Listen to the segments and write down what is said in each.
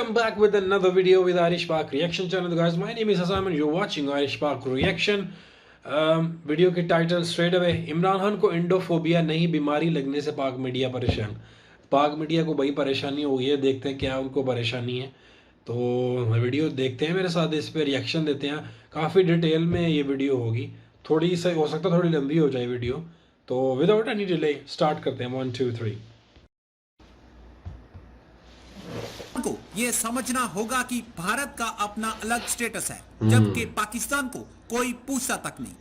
Welcome back with another video with Irish Park Reaction channel. Guys, my name is Hassan and you're watching Irish Park Reaction. Video की title straight away, Imran Khan को Indophobia नहीं बीमारी लगने से पाक media परेशान। पाक मीडिया को बड़ी परेशानी हो गई है, देखते हैं क्या उनको परेशानी है। तो वीडियो देखते हैं मेरे साथ, इस पर रिएक्शन देते हैं। काफ़ी डिटेल में ये वीडियो होगी, थोड़ी सी हो सकता है थोड़ी लंबी हो जाए वीडियो। तो विदाउट एनी डिले स्टार्ट करते हैं। 1 2 3। को ये समझना होगा कि भारत का अपना अलग स्टेटस है, जबकि पाकिस्तान को कोई पूछता तक नहीं।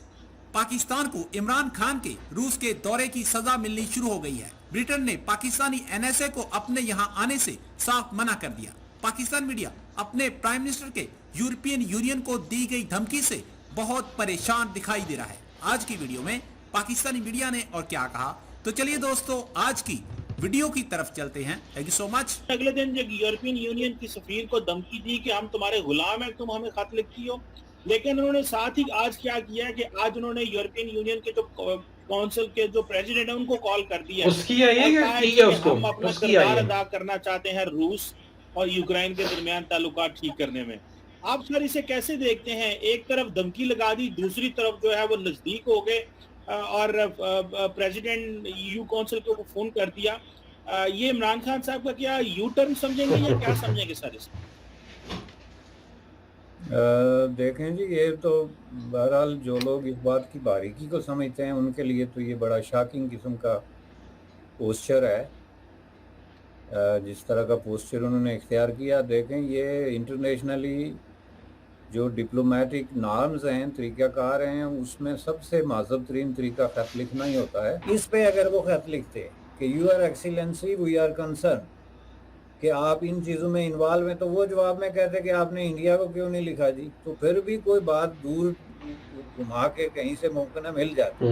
पाकिस्तान को इमरान खान के रूस के दौरे की सजा मिलनी शुरू हो गई है। ब्रिटेन ने पाकिस्तानी एनएसए को अपने यहां आने से साफ मना कर दिया। पाकिस्तान मीडिया अपने प्राइम मिनिस्टर के यूरोपियन यूनियन को दी गई धमकी से बहुत परेशान दिखाई दे रहा है। आज की वीडियो में पाकिस्तानी मीडिया ने और क्या कहा, तो चलिए दोस्तों आज की वीडियो की तरफ चलते हैं। Thank you so much. अगले दिन जब यूरोपियन यूनियन की सफीर को धमकी दी कि हम तुम्हारे गुलाम हैं, तुम हमें खत लिखती हो, लेकिन उन्होंने साथ ही आज क्या किया है कि आज उन्होंने यूरोपियन यूनियन के जो काउंसिल के जो प्रेसिडेंट है उनको कॉल कर दिया हम अपना किरदार अदा करना चाहते हैं रूस और यूक्रेन के दरमियान ताल्लुकात ठीक करने में। आप सर इसे कैसे देखते हैं? एक तरफ धमकी लगा दी, दूसरी तरफ जो है वो नजदीक हो गए और प्रेसिडेंट यूयू काउंसिल को फोन कर दिया। ये इमरान खान साहब का क्या यू टर्न समझेंगे या क्या समझेंगे सर इसको? देखें जी, ये तो बहरहाल जो लोग इस बात की बारीकी को समझते हैं उनके लिए तो ये बड़ा शॉकिंग किस्म का पोस्चर है। जिस तरह का पोस्चर उन्होंने इख्तियार किया, देखें ये इंटरनेशनली जो डिप्लोमेटिक नॉर्म्स हैं, तरीक़ाकार हैं, उसमें सबसे महज़ब तरीन तरीका ख़त लिखना ही होता है। इस पे अगर वो ख़त लिखते कि you are excellency we are concern, कि आप इन चीज़ों में इन्वॉल्व हैं, तो वो जवाब में कहते कि आपने इंडिया को क्यों नहीं लिखा जी, तो फिर भी कोई बात दूर घुमा के कहीं से मौका मिल जाती।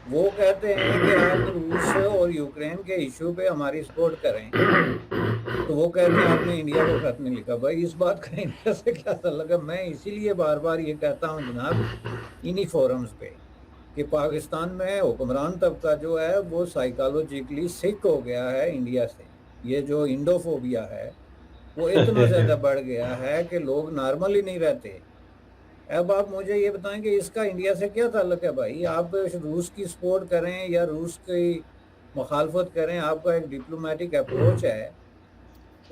वो कहते हैं कि आप रूस और यूक्रेन के इशू पे हमारी सपोर्ट करें, तो वो कहते हैं आपने इंडिया को खत नहीं लिखा। भाई इस बात का इंडिया से क्या ताल्लुक है? मैं इसीलिए बार बार ये कहता हूँ जनाब इन्हीं फोरम्स पे कि पाकिस्तान में हुक्मरान तबका जो है वो साइकोलॉजिकली सिक हो गया है इंडिया से। ये जो इंडोफोबिया है वो इतना ज़्यादा बढ़ गया है कि लोग नॉर्मल ही नहीं रहते। अब आप मुझे ये बताएं कि इसका इंडिया से क्या ताल्लुक है? भाई आप रूस की सपोर्ट करें या रूस की मुखालफत करें, आपका एक डिप्लोमेटिक अप्रोच है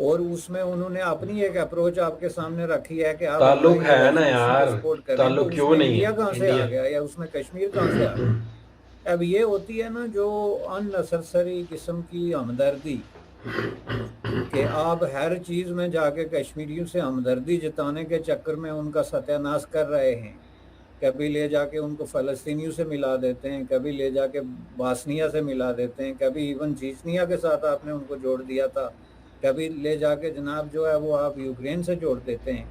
और उसमें उन्होंने अपनी एक अप्रोच आपके सामने रखी है कि आप ताल्लुक है ना यार, सपोर्ट करें। ताल्लुक तो क्यों नहीं? इंडिया कहाँ से आ गया या उसमें कश्मीर कहाँ से आ गया? अब ये होती है ना जो अननेसेसरी किस्म की हमदर्दी, कि आप हर चीज़ में जाके कश्मीरियों से हमदर्दी जताने के चक्कर में उनका सत्यानाश कर रहे हैं। कभी ले जाके उनको फ़लस्तीनियों से मिला देते हैं, कभी ले जाके बासनिया से मिला देते हैं, कभी इवन चीचनिया के साथ आपने उनको जोड़ दिया था, कभी ले जाके जनाब जो है वो आप यूक्रेन से जोड़ देते हैं।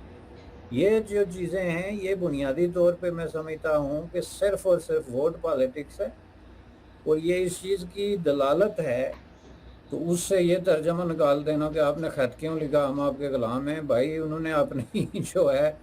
ये जो चीज़ें हैं ये बुनियादी तौर पे मैं समझता हूँ कि सिर्फ़ और सिर्फ वोट पॉलिटिक्स है और ये इस चीज़ की दलालत है। तो उससे ये तर्जमा निकाल देना कि आपने ख़त क्यों लिखा, हम आपके गुलाम हैं। भाई उन्होंने अपनी जो है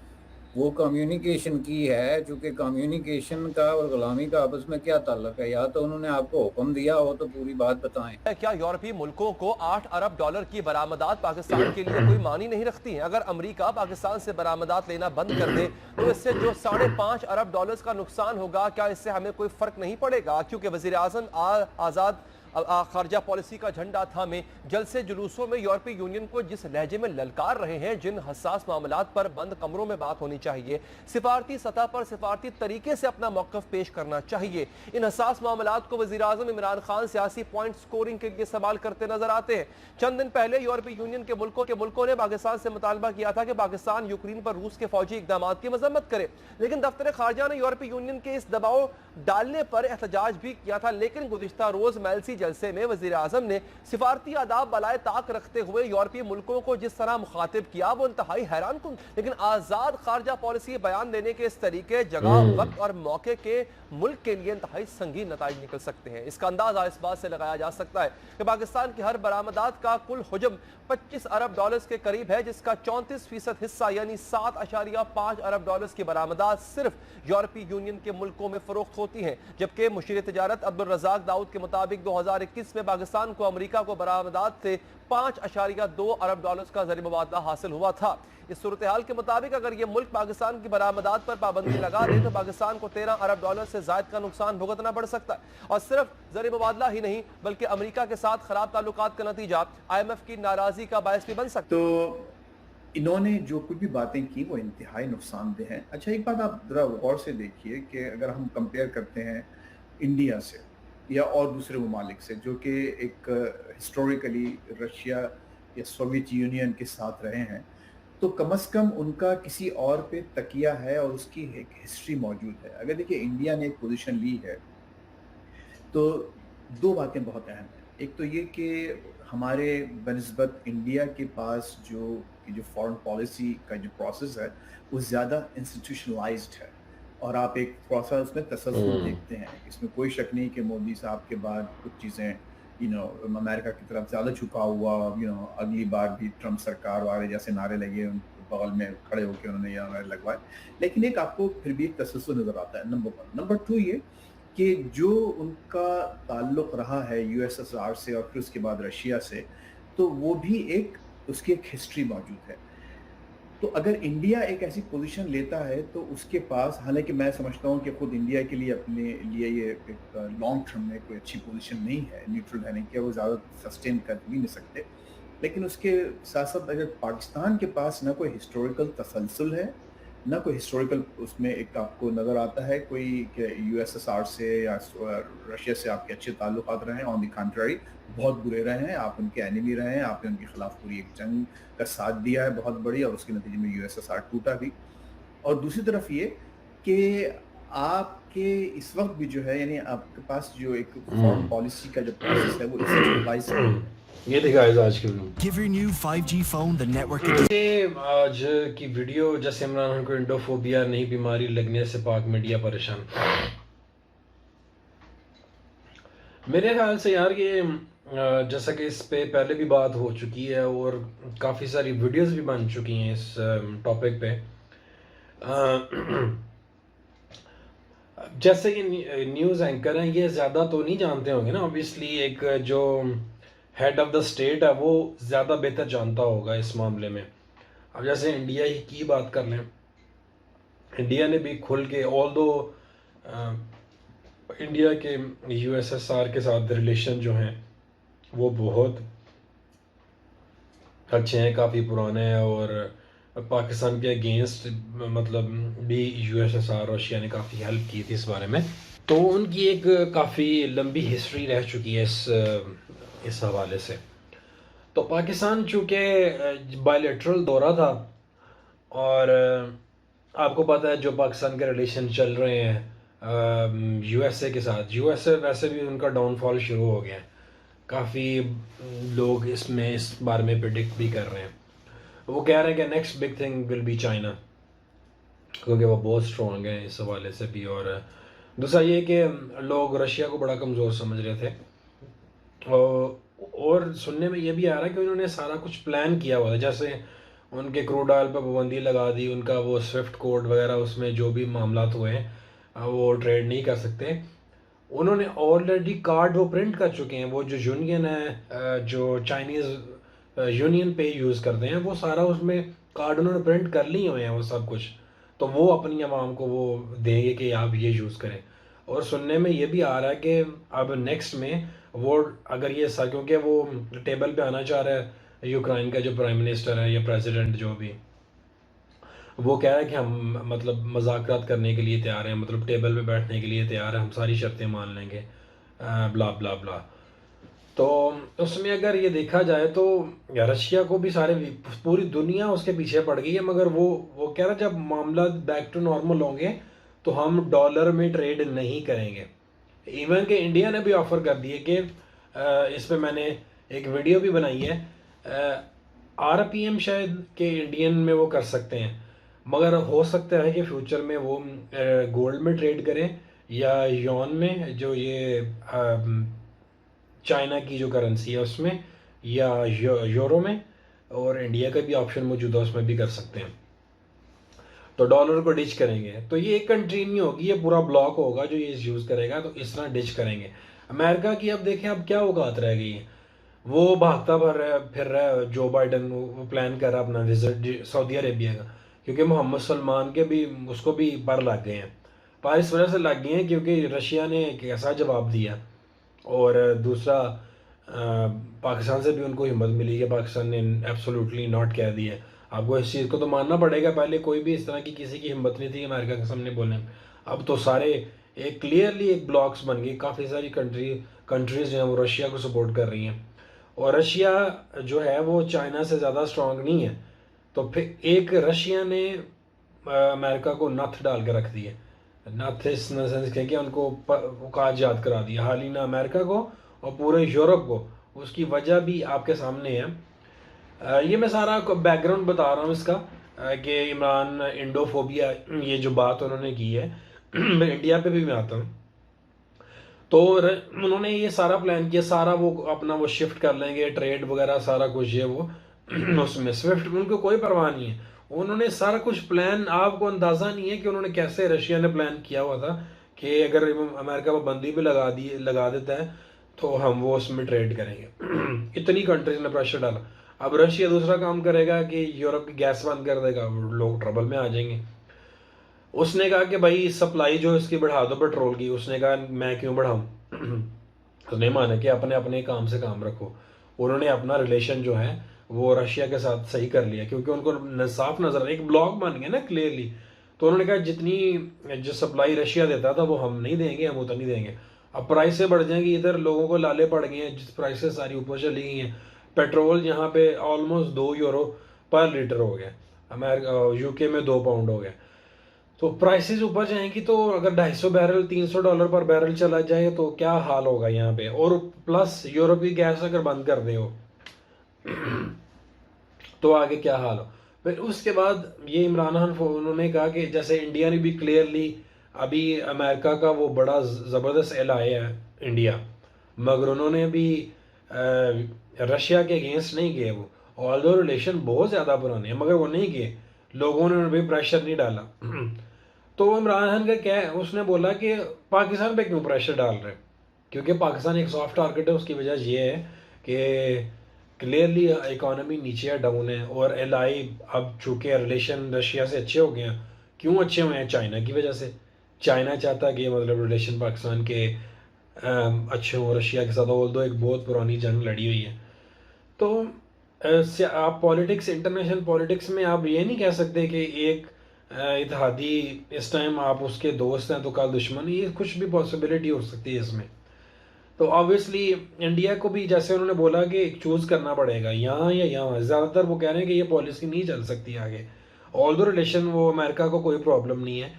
वो कम्युनिकेशन की है, चूँकि कम्युनिकेशन का और गुलामी का आपस में क्या ताल्लुक है? या तो उन्होंने आपको हुक्म दिया हो तो पूरी बात बताएं। क्या यूरोपीय मुल्कों को 8 अरब डॉलर की बरामदात पाकिस्तान के लिए कोई मानी नहीं रखती हैं? अगर अमेरिका पाकिस्तान से बरामदात लेना बंद कर दे तो इससे जो 5.5 अरब डॉलर्स का नुकसान होगा, क्या इससे हमें कोई फर्क नहीं पड़ेगा? क्योंकि वज़ीर आज़म आज़ाद खारजा पॉलिसी का झंडा थामे जलसे जुलूसों में यूरोपीय यूनियन को जिस लहजे में ललकार रहे हैं, जिन हसास मामलात पर बंद कमरों में बात होनी चाहिए, सिफारती सतह पर सिफारती तरीके से अपना मौक़िफ़ पेश करना चाहिए। इन हसास मामलात को वज़ीर आज़म इमरान खान सियासी पॉइंट स्कोरिंग के लिए इस्तेमाल करते नजर आते हैं। चंद दिन पहले यूरोपीय यूनियन के मुल्कों ने पाकिस्तान से मुतालबा किया था कि पाकिस्तान यूक्रेन पर रूस के फौजी इकदाम की मजम्मत करे, लेकिन दफ्तर खारजा ने यूरोपीय यूनियन के इस दबाव डालने पर एहतजाज भी किया था। लेकिन गुज़िश्ता रोज मेलसी जलसे में वज़ीर आज़म ने सिफारती आदाब बलाए ताक रखते हुए यूरोपीय मुल्कों को जिस तरह मुखातिब किया वो इंतहाई हैरान कुन। लेकिन आज़ाद खारजा पॉलिसी बयान देने के इस तरीके जगह, वक्त और मौके के मुल्क के लिए इंतहाई संगीन नताइज निकल सकते हैं। इसका अंदाजा इस बात से लगाया जा सकता है कि पाकिस्तान की हर बरामदात का कुल हुजम 25 अरब डॉलर्स के करीब है, जिसका 34% हिस्सा यानी 7.5 अरब डॉलर्स की बरामदात सिर्फ यूरोपीय यूनियन के मुल्कों में फरोख्त होती हैं। जबकि मुशीर तिजारत अब्दुल रज़ाक दाऊद के मुताबिक 2021 में पाकिस्तान को अमेरिका को बरामदात से 5.2 अरब डॉलर्स का ज़रिए मुबादला हासिल हुआ था। इस सूरत हाल के मुताबिक अगर ये मुल्क पाकिस्तान की बरामदात पर पाबंदी लगा दे तो पाकिस्तान को 13 अरब डॉलर से जायद का नुकसान भुगतना पड़ सकता है। और सिर्फ ज़रिए मुबादला ही नहीं बल्कि अमेरिका के साथ खराब ताल्लुकात का नतीजा IMF की नाराजगी का बायस भी बन सकता है। तो इन्होंने जो कुछ भी बातें की वो इंतहाई नुकसानदेह हैं। अच्छा, एक बात आप ज़रा गौर से देखिए कि अगर हम कंपेयर करते हैं इंडिया से या और दूसरे ममालिक से जो कि एक हिस्टोरिकली रशिया या सोवियत यूनियन के साथ रहे हैं, तो कम से कम उनका किसी और पे तकिया है और उसकी एक हिस्ट्री मौजूद है। अगर देखिए इंडिया ने एक पोजीशन ली है तो दो बातें बहुत अहम हैं। एक तो ये कि हमारे बनिस्बत इंडिया के पास जो फॉरेन पॉलिसी का जो प्रोसेस है वो ज़्यादा इंस्टीट्यूशनलाइज्ड है और आप एक थोड़ा सा उसमें तसल्सल देखते हैं। इसमें कोई शक नहीं कि मोदी साहब के बाद कुछ चीज़ें अमेरिका की तरफ ज़्यादा झुका हुआ, अगली बार भी ट्रम्प सरकार वाले जैसे नारे लगे उनको बगल में खड़े होकर उन्होंने ये नारे लगवाए, लेकिन एक आपको फिर भी एक तसल्सल नज़र आता है, नंबर 1। नंबर 2 ये कि जो उनका ताल्लुक़ रहा है USSR से और फिर उसके बाद रशिया से, तो वो भी उसकी एक हिस्ट्री मौजूद है। तो अगर इंडिया एक ऐसी पोजीशन लेता है तो उसके पास, हालांकि मैं समझता हूँ कि खुद इंडिया के लिए अपने लिए ये एक लॉन्ग टर्म में कोई अच्छी पोजीशन नहीं है, न्यूट्रल रहने की, वो ज़्यादा सस्टेन कर भी नहीं सकते, लेकिन उसके साथ साथ अगर पाकिस्तान के पास ना कोई हिस्टोरिकल तसलसल है, ना कोई हिस्टोरिकल उसमें एक आपको नज़र आता है कोई कि USSR से या रशिया से आपके अच्छे ताल्लुकात रहे हैं, ऑन द कंट्री बहुत बुरे रहे हैं, आप उनके एनिमी रहे हैं, आपने उनके खिलाफ पूरी एक जंग का साथ दिया है बहुत बड़ी, और उसके नतीजे में USSR टूटा भी। और दूसरी तरफ ये कि आपके इस वक्त भी जो है, यानी आपके पास जो एक फॉरेन पॉलिसी का जो प्रोसेस है वो इंस्टीट्यूशनलाइज्ड है। ये देखा आज की video. Give your new 5G phone the network. ये आज की वीडियो, जैसे इमरान खान को इंडोफोबिया नई बीमारी लगने से पाक मीडिया परेशान। मेरे ख्याल से यार ये जैसा कि इस पे पहले भी बात हो चुकी है और काफ़ी सारी वीडियोस भी बन चुकी हैं इस टॉपिक पे। जैसे कि न्यूज़ एंकर हैं, ये ज़्यादा तो नहीं जानते होंगे ना, ऑब्वियसली एक जो हेड ऑफ द स्टेट है वो ज़्यादा बेहतर जानता होगा इस मामले में। अब जैसे इंडिया ही की बात कर लें, इंडिया ने भी खुल के, ऑल्दो इंडिया के USSR के साथ रिलेशन जो हैं वो बहुत अच्छे हैं, काफ़ी पुराने हैं, और पाकिस्तान के अगेंस्ट मतलब भी USSR रशिया ने काफ़ी हेल्प की थी इस बारे में। तो उनकी एक काफ़ी लंबी हिस्ट्री रह चुकी है इस हवाले से। तो पाकिस्तान चूँकि बायलैटरल दौरा था, और आपको पता है जो पाकिस्तान के रिलेशन चल रहे हैं USA के साथ, USA वैसे भी उनका डाउनफॉल शुरू हो गया है, काफ़ी लोग इस बारे में प्रिडिक्ट भी कर रहे हैं। वो कह रहे हैं कि next big thing will be China, क्योंकि वो बहुत स्ट्रॉन्ग है इस हवाले से भी। और दूसरा ये कि लोग रशिया को बड़ा कमज़ोर समझ रहे थे, और सुनने में ये भी आ रहा है कि उन्होंने सारा कुछ प्लान किया हुआ था, जैसे उनके क्रूड ऑयल पर पाबंदी लगा दी, उनका वो स्विफ्ट कोड वगैरह, उसमें जो भी मामलात हुए हैं वो ट्रेड नहीं कर सकते। उन्होंने ऑलरेडी कार्ड वो प्रिंट कर चुके हैं, वो जो यूनियन है जो चाइनीज़ यूनियन पे यूज़ करते हैं, वो सारा उसमें कार्ड उन्होंने प्रिंट कर लिए हुए हैं वो सब कुछ। तो वो अपनी आवाम को वो देंगे कि आप ये यूज़ करें। और सुनने में ये भी आ रहा है कि अब नेक्स्ट में वो अगर ये क्योंकि वो टेबल पे आना चाह रहा है यूक्रेन का जो प्राइम मिनिस्टर है या प्रेसिडेंट जो भी, वो कह रहा है कि हम मतलब मज़ाकरात करने के लिए तैयार हैं, मतलब टेबल पे बैठने के लिए तैयार हैं, हम सारी शर्तें मान लेंगे, ब्ला ब्ला ब्ला। तो उसमें अगर ये देखा जाए तो रशिया को भी पूरी दुनिया उसके पीछे पड़ गई है, मगर वो कह रहा है जब मामला बैक टू नॉर्मल होंगे तो हम डॉलर में ट्रेड नहीं करेंगे। इवन के इंडिया ने भी ऑफ़र कर दिए कि इस पे मैंने एक वीडियो भी बनाई है, RPM शायद के इंडियन में वो कर सकते हैं, मगर हो सकता है कि फ्यूचर में वो गोल्ड में ट्रेड करें या यॉन में, जो ये चाइना की जो करेंसी है उसमें, या यूरो में, और इंडिया का भी ऑप्शन मौजूद है उसमें भी कर सकते हैं। तो डॉलर को डिच करेंगे, तो ये एक कंट्री नहीं होगी, ये पूरा ब्लॉक होगा जो ये यूज़ करेगा, तो इस तरह डिच करेंगे। अमेरिका की अब देखें अब क्या औकात रह गई है। वो भागता फिर रहा है जो बाइडन, वो प्लान कर रहा है अपना विजिट सऊदी अरेबिया का, क्योंकि मोहम्मद सलमान के भी उसको भी पर लग गए हैं। पर इस वजह से लग गए हैं क्योंकि रशिया ने एक ऐसा जवाब दिया, और दूसरा पाकिस्तान से भी उनको हिम्मत मिली कि पाकिस्तान ने एब्सोल्युटली नॉट कह दिया। आपको इस चीज़ को तो मानना पड़ेगा, पहले कोई भी इस तरह की किसी की हिम्मत नहीं थी अमेरिका के सामने बोलने में। अब तो सारे एक क्लियरली एक ब्लॉक्स बन गए, काफ़ी सारी कंट्रीज़ जो हैं वो रशिया को सपोर्ट कर रही हैं, और रशिया जो है वो चाइना से ज़्यादा स्ट्रांग नहीं है। तो फिर एक रशिया ने अमेरिका को नथ डाल के रख दिया। नथ इस सेंस कि उनको औकात याद करा दिया, हाल ही ना अमेरिका को और पूरे यूरोप को। उसकी वजह भी आपके सामने है। ये मैं सारा बैकग्राउंड बता रहा हूँ इसका, कि इमरान इंडोफोबिया ये जो बात उन्होंने की है मैं इंडिया पे भी मैं आता हूँ। तो उन्होंने ये सारा प्लान किया, सारा वो अपना वो शिफ्ट कर लेंगे, ट्रेड वगैरह सारा कुछ ये वो उसमें स्विफ्ट में उनको कोई परवाह नहीं है। उन्होंने सारा कुछ प्लान, आपको अंदाज़ा नहीं है कि उन्होंने कैसे, रशिया ने प्लान किया हुआ था कि अगर अमेरिका पाबंदी भी लगा देता है तो हम वो उसमें ट्रेड करेंगे। इतनी कंट्रीज ने प्रेशर डाला। अब रशिया दूसरा काम करेगा कि यूरोप की गैस बंद कर देगा, लोग ट्रबल में आ जाएंगे। उसने कहा कि भाई सप्लाई जो इसकी बढ़ा दो पेट्रोल की। उसने कहा मैं क्यों बढ़ाऊं उसने माना कि अपने अपने काम से काम रखो। उन्होंने अपना रिलेशन जो है वो रशिया के साथ सही कर लिया, क्योंकि उनको साफ नजर, एक ब्लॉक बन गया ना क्लियरली। तो उन्होंने कहा जितनी जो सप्लाई रशिया देता था वो हम नहीं देंगे, हम उतना नहीं देंगे। अब प्राइसें बढ़ जाएंगी, इधर लोगों को लाले पड़ गए हैं, जिस प्राइसेस सारी ऊपर चली गई हैं। पेट्रोल यहाँ पे ऑलमोस्ट 2 यूरो पर लीटर हो गया, अमेरिका यूके में 2 पाउंड हो गया। तो प्राइसेस ऊपर जाएंगी, तो अगर 250 बैरल $300 पर बैरल चला जाए तो क्या हाल होगा यहाँ पे। और प्लस यूरोप की गैस अगर बंद कर दे हो तो आगे क्या हाल हो। फिर उसके बाद ये इमरान खान उन्होंने कहा कि जैसे इंडिया ने भी क्लियरली अभी अमेरिका का वो बड़ा ज़बरदस्त एलाय है इंडिया, मगर उन्होंने भी रशिया के अगेंस्ट नहीं किए वो, ऑल्दो रिलेशन बहुत ज़्यादा पुराने हैं, मगर वो नहीं किए, लोगों ने भी प्रेशर नहीं डाला। तो इमरान खान का क्या है, उसने बोला कि पाकिस्तान पे क्यों प्रेशर डाल रहे, क्योंकि पाकिस्तान एक सॉफ्ट टारगेट है। उसकी वजह ये है कि क्लियरली इकोनॉमी नीचे डाउन है, और एलआई अब चूँकि रिलेशन रशिया से अच्छे हो गए हैं। क्यों अच्छे हुए हैं? चाइना की वजह से। चाइना चाहता है कि मतलब रिलेशन पाकिस्तान के अच्छे हों रशिया के साथ, ऑल्दो एक बहुत पुरानी जंग लड़ी हुई है। तो आप पॉलिटिक्स, इंटरनेशनल पॉलिटिक्स में आप ये नहीं कह सकते कि एक इत्तेहादी इस टाइम आप उसके दोस्त हैं तो कल दुश्मन, ये कुछ भी पॉसिबिलिटी हो सकती है इसमें। तो ऑब्वियसली इंडिया को भी जैसे उन्होंने बोला कि चूज़ करना पड़ेगा यहाँ या यहाँ। ज़्यादातर वो कह रहे हैं कि ये पॉलिसी नहीं चल सकती आगे। ऑल्दो रिलेशन वो अमेरिका को कोई प्रॉब्लम नहीं है,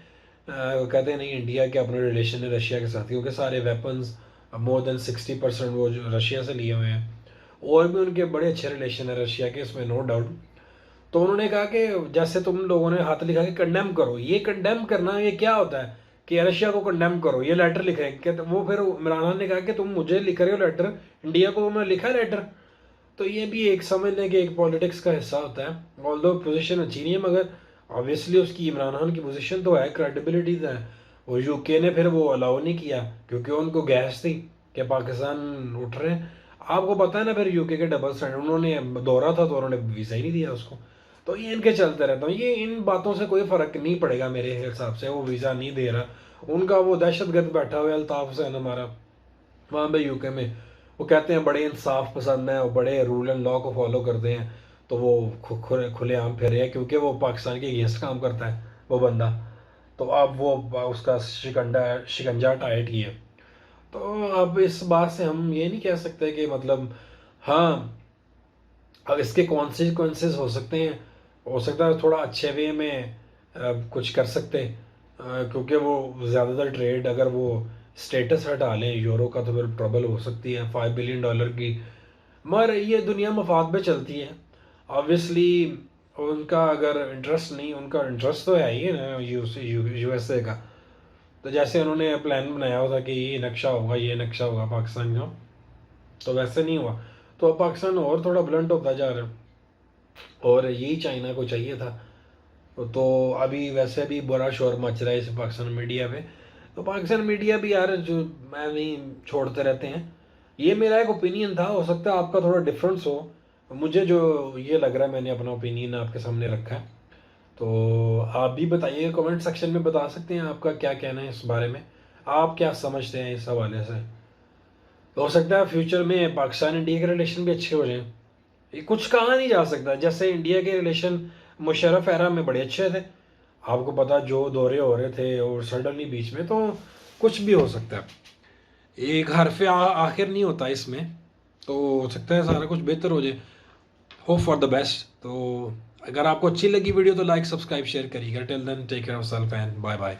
वो कहते हैं नहीं इंडिया के अपने रिलेशन है रशिया के साथ, क्योंकि सारे वेपन्स मोर देन 60% वो जो रशिया से लिए हुए हैं, और भी उनके बड़े अच्छे रिलेशन है रशिया के, इसमें नो डाउट। तो उन्होंने कहा कि जैसे तुम लोगों ने हाथ लिखा कि कंडेम करो, ये कंडेम करना ये क्या होता है कि रशिया को कंडेम करो, ये लेटर लिख रहे हैं कि वो, फिर इमरान खान ने कहा कि तुम मुझे लिख रहे हो लेटर, इंडिया को तुमने लिखा लेटर। तो ये भी एक समझ लें कि एक पॉलिटिक्स का हिस्सा होता है। ऑल्दो पोजीशन अच्छी नहीं है, मगर ऑब्वियसली उसकी इमरान खान की पोजीशन तो है, क्रेडिबिलिटी तो है। और यूके ने फिर वो अलाउ नहीं किया क्योंकि उनको गैस थी कि पाकिस्तान उठ रहे हैं। आपको पता है ना, फिर यूके के डबल स्टैंडर्ड, उन्होंने दौरा था तो उन्होंने वीज़ा ही नहीं दिया उसको। तो ये इनके चलते रहता हूँ, ये इन बातों से कोई फ़र्क नहीं पड़ेगा मेरे हिसाब से। वो वीज़ा नहीं दे रहा, उनका वो दहशतगर्द बैठा हुआ है अल्ताफ़ हुसैन हमारा वहाँ पे यूके में, वो कहते हैं बड़े इंसाफ पसंद हैं और बड़े रूल एंड लॉ को फॉलो करते हैं, तो वो खुलेआम फिर है क्योंकि वो पाकिस्तान के अगेंस्ट काम करता है वो बंदा। तो अब वो उसका शिकंजा टाइट ही है। तो अब इस बात से हम ये नहीं कह सकते कि मतलब, हाँ अब इसके कॉन्सिक्वेंसेस हो सकते हैं, हो सकता है थोड़ा अच्छे वे में कुछ कर सकते, क्योंकि वो ज़्यादातर ट्रेड अगर वो स्टेटस हटा लें यूरो का तो फिर ट्रबल हो सकती है $5 बिलियन की। मगर ये दुनिया मफाद पे चलती है ऑब्वियसली। उनका अगर इंटरेस्ट नहीं, उनका इंटरेस्ट तो है ही है ना यूएसए का। तो जैसे उन्होंने प्लान बनाया हुआ था कि ये नक्शा होगा, ये नक्शा होगा पाकिस्तान का, तो वैसे नहीं हुआ। तो अब पाकिस्तान और थोड़ा ब्लंट होता जा रहा है, और यही चाइना को चाहिए था। तो अभी वैसे भी बुरा शोर मच रहा है इस पाकिस्तान मीडिया पे। तो पाकिस्तान मीडिया भी यार जो मैं नहीं छोड़ते रहते हैं। ये मेरा एक ओपिनियन था, हो सकता है आपका थोड़ा डिफरेंस हो। मुझे जो ये लग रहा है, मैंने अपना ओपिनियन आपके सामने रखा है, तो आप भी बताइए, कमेंट सेक्शन में बता सकते हैं आपका क्या कहना है इस बारे में, आप क्या समझते हैं इस हवाले से। हो सकता है फ्यूचर में पाकिस्तान इंडिया के रिलेशन भी अच्छे हो जाएं। ये कुछ कहा नहीं जा सकता, जैसे इंडिया के रिलेशन मुशर्रफ एरा में बड़े अच्छे थे, आपको पता जो दौरे हो रहे थे, और सडनली बीच में तो कुछ भी हो सकता है। एक हरफ आखिर नहीं होता इसमें, तो हो सकता है सारा कुछ बेहतर हो जाए। Hope for the best. तो अगर आपको अच्छी लगी वीडियो तो लाइक सब्सक्राइब शेयर करिएगा। Till then take care of self and bye bye.